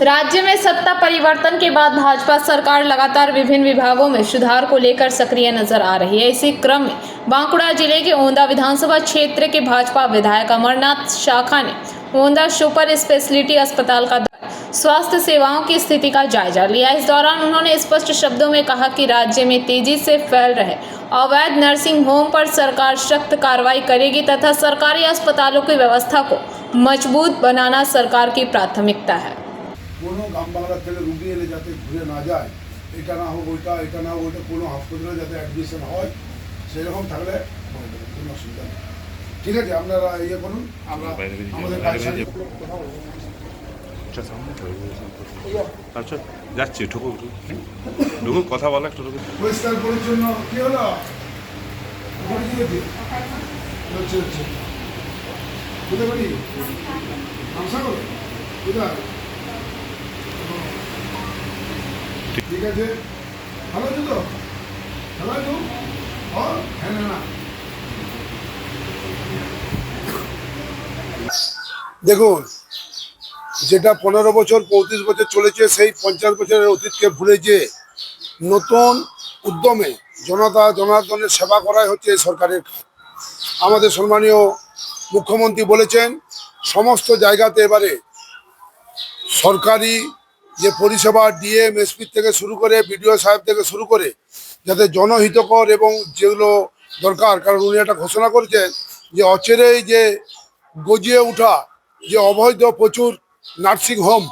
राज्य में सत्ता परिवर्तन के बाद भाजपा सरकार लगातार विभिन्न विभागों में सुधार को लेकर सक्रिय नजर आ रही है। इसी क्रम में बांकुड़ा जिले के ओंदा विधानसभा क्षेत्र के भाजपा विधायक अमरनाथ शाखा ने ओंदा सुपर स्पेशलिटी अस्पताल का स्वास्थ्य सेवाओं की स्थिति का जायजा लिया। इस दौरान उन्होंने स्पष्ट शब्दों में कहा कि राज्य में तेजी से फैल रहे अवैध नर्सिंग होम पर सरकार सख्त कार्रवाई करेगी तथा सरकारी अस्पतालों की व्यवस्था को मजबूत बनाना सरकार की प्राथमिकता है। কোনো গ্রাম বাংলা থেকে রুগী এলে যাতে ঘুরে না যায়, এটা না হোক ওইটা, এটা না হোক ওইটা, কোনো হসপিটালে যাতে অ্যাডমিশন হয় সেরকম থাকলে কোনো অসুবিধা নেই। ঠিক আছে, আপনারা ইয়ে করুন, আমরা আমাদের কাজ আচ্ছা যাচ্ছি, ঢুকুক ঢুকুক, কথা বলা একটু ঢুকুক। পরিষ্কার পরিচ্ছন্ন কি হলো হচ্ছে হচ্ছে কোথায় করি আমসা করো কোথায়? ঠিক আছে, ভালো আছো তো? ভালো আছো? হ্যাঁ না দেখুন, যেটা 15 বছর 35 বছর চলেছে সেই 50 বছরের অতীতকে ভুলে যে নতুন উদ্যমে জনতা জনার্দনের সেবা করাই হচ্ছে এই সরকারের কাজ। আমাদের সম্মানীয় মুখ্যমন্ত্রী বলেছেন সমস্ত জায়গাতে এবারে সরকারি যে পরিষেবা ডিএম এসপি থেকে শুরু করে বিডিও সাহেব থেকে শুরু করে যাতে জনহিতকর এবং যেগুলো দরকার, কারণ উনি একটা ঘোষণা করেছেন যে অচেরেই যে গজিয়ে ওঠা যে অবৈধ প্রচুর নার্সিং হোম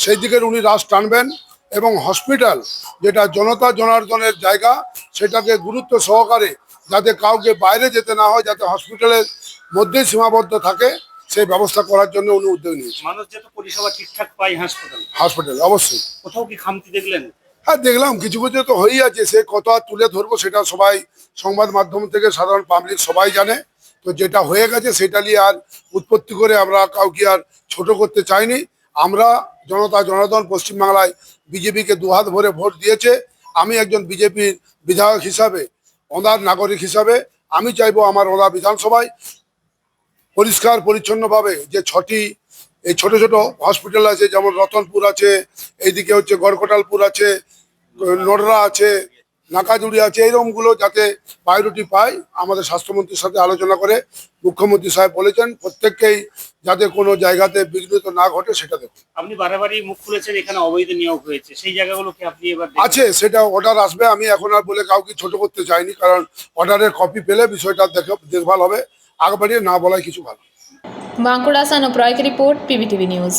সেই দিকে উনি রাশ টানবেন এবং হসপিটাল যেটা জনতা জনার্দনের জায়গা সেটাকে গুরুত্ব সহকারে যাতে কাউকে বাইরে যেতে না হয়, যাতে হসপিটালের মধ্যেই সীমাবদ্ধ থাকে সেই ব্যবস্থা করার জন্য উনি উদ্যোগ নিয়েছেন। মানুষ যাতে পরিষেবা ঠিকঠাক পায় হাসপাতাল অবশ্যই। কোথাও কি খামতি দেখলেন? হ্যাঁ দেখলাম, কিছু কিছু তো হয়েই আছে, সে কত আর তুলে ধরবো সেটা সবাই সংবাদ মাধ্যম থেকে সাধারণ পাবলিক সবাই জানে। তো যেটা হয়ে গেছে সেটা নিয়ে আর উৎপত্তি করে আমরা কাউকে আর ছোট করতে চাইনি। আমরা জনতা জনার্দন পশ্চিমবাংলায় বিজেপিকে দুহাত ভরে ভোট দিয়েছে। আমি একজন বিজেপির বিধায়ক হিসাবে, ওঁদার নাগরিক হিসাবে আমি চাইবো আমার ওঁদা বিধানসভায় পরিষ্কার পরিচ্ছন্নভাবে যে 6টি এই ছোট ছোট হসপিটাল আছে, যেমন রতনপুর আছে, এইদিকে হচ্ছে গড়কটালপুর আছে, নডরা আছে, নাকাজুড়ি আছে, এইরকমগুলো যাতে প্রায়োরিটি পায়। আমাদের স্বাস্থ্যমন্ত্রীর সাথে আলোচনা করে মুখ্যমন্ত্রী সাহেব বলেছেন প্রত্যেককেই যাতে কোনো জায়গাতে বিঘ্নিত না ঘটে সেটা দেখুন। আপনি বারবারই মুখ খুলেছেন এখানে অবৈধ নিয়োগ হয়েছে, সেই জায়গাগুলোকে আপনি এবার আছে, সেটা অর্ডার আসবে। আমি এখন আর বলে কাউকে ছোট করতে চাইনি, কারণ অর্ডারের কপি পেলে বিষয়টা দেখভাল হবে। আগে বাড়িয়ে না বলাই কিছু ভালো। बांकुड़ा से अनुप्राय की रिपोर्ट, पीवीटीवी न्यूज़।